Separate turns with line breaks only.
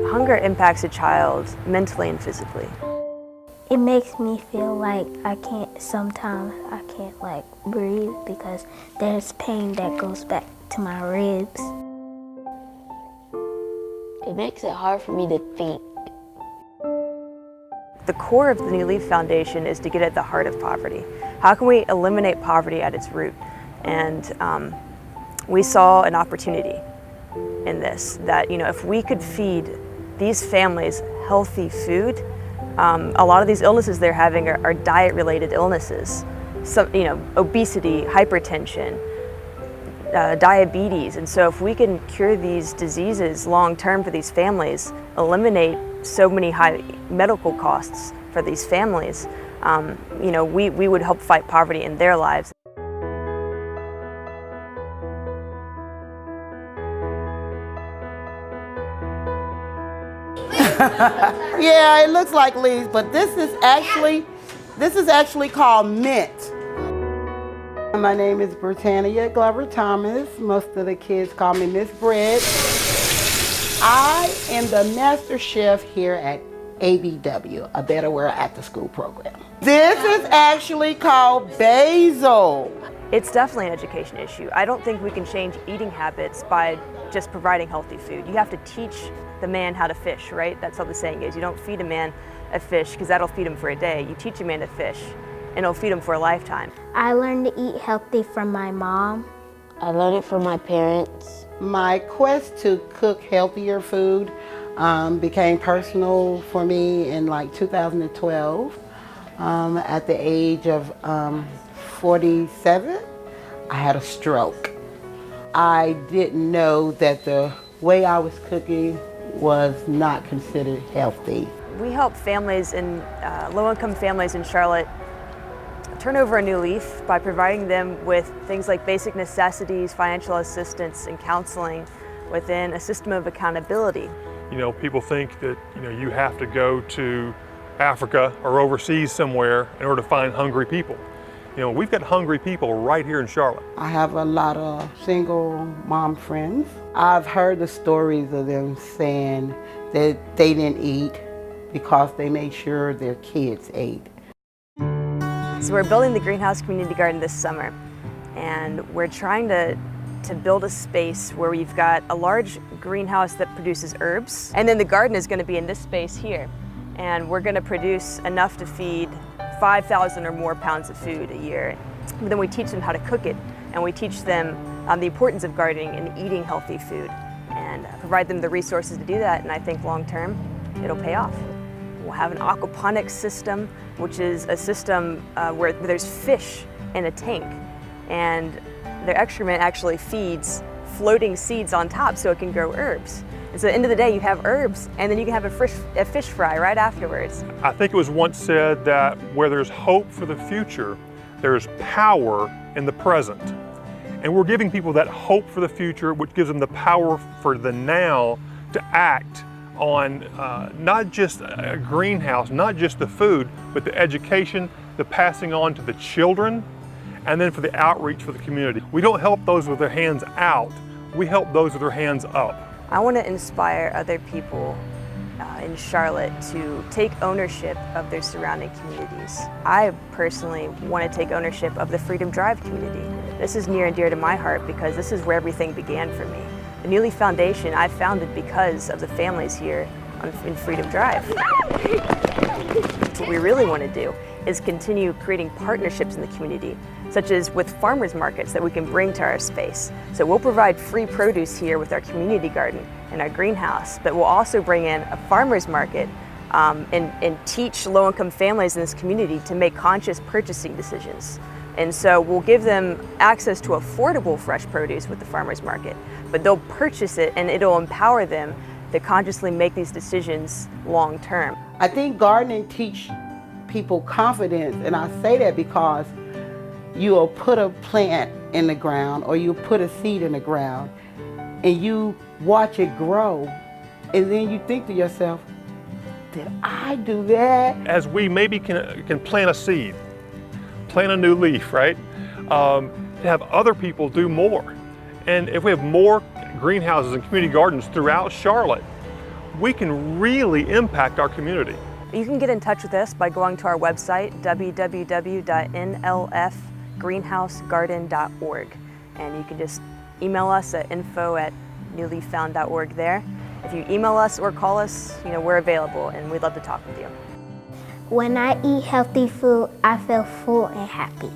Hunger impacts a child mentally and physically.
It makes me feel like sometimes I can't like breathe because there's pain that goes back to my ribs.
It makes it hard for me to think.
The core of the New Leaf Foundation is to get at the heart of poverty. How can we eliminate poverty at its root? And we saw an opportunity in this, that if we could feed these families healthy food, a lot of these illnesses they're having are diet-related illnesses. Obesity, hypertension, diabetes. And so if we can cure these diseases long-term for these families, eliminate so many high medical costs for these families, we would help fight poverty in their lives.
Yeah, it looks like leaves, but this is actually called mint. My name is Britannia Glover Thomas. Most of the kids call me Miss Bread. I am the master chef here at ABW, a Better Wear After School program. This is actually called basil.
It's definitely an education issue. I don't think we can change eating habits by just providing healthy food. You have to teach the man how to fish, right? That's how the saying is. You don't feed a man a fish because that'll feed him for a day. You teach a man to fish and it'll feed him for a lifetime.
I learned to eat healthy from my mom.
I learned it from my parents.
My quest to cook healthier food became personal for me in like 2012. At the age of 47, I had a stroke. I didn't know that the way I was cooking was not considered healthy.
We help families in low-income families in Charlotte turn over a new leaf by providing them with things like basic necessities, financial assistance, and counseling within a system of accountability.
People think that you have to go to Africa or overseas somewhere in order to find hungry people. We've got hungry people right here in Charlotte.
I have a lot of single mom friends. I've heard the stories of them saying that they didn't eat because they made sure their kids ate.
So we're building the Greenhouse Community Garden this summer, and we're trying to build a space where we've got a large greenhouse that produces herbs, and then the garden is going to be in this space here. And we're going to produce enough to feed 5,000 or more pounds of food a year. But then we teach them how to cook it, and we teach them the importance of gardening and eating healthy food, and provide them the resources to do that, and I think long term it'll pay off. We'll have an aquaponics system, which is a system where there's fish in a tank, and their excrement actually feeds floating seeds on top so it can grow herbs. And so at the end of the day, you have herbs, and then you can have a fish fry right afterwards.
I think it was once said that where there's hope for the future, there's power in the present. And we're giving people that hope for the future, which gives them the power for the now to act on not just a greenhouse, not just the food, but the education, the passing on to the children, and then for the outreach for the community. We don't help those with their hands out, we help those with their hands up.
I want to inspire other people in Charlotte to take ownership of their surrounding communities. I personally want to take ownership of the Freedom Drive community. This is near and dear to my heart because this is where everything began for me. The New Leaf Foundation I founded because of the families here in Freedom Drive. What we really want to do is continue creating partnerships in the community, such as with farmers markets that we can bring to our space. So we'll provide free produce here with our community garden and our greenhouse, but we'll also bring in a farmers market and teach low-income families in this community to make conscious purchasing decisions. And so we'll give them access to affordable fresh produce with the farmers market, but they'll purchase it and it'll empower them to consciously make these decisions long-term.
I think gardening teaches people confidence, and I say that because you'll put a plant in the ground or you put a seed in the ground and you watch it grow, and then you think to yourself, did I do that?
As we maybe can plant a seed, plant a new leaf, right? To have other people do more. And if we have more greenhouses and community gardens throughout Charlotte, we can really impact our community.
You can get in touch with us by going to our website, www.nlfgreenhousegarden.org. And you can just email us at info@newleaffound.org there. If you email us or call us, we're available and we'd love to talk with you.
When I eat healthy food, I feel full and happy.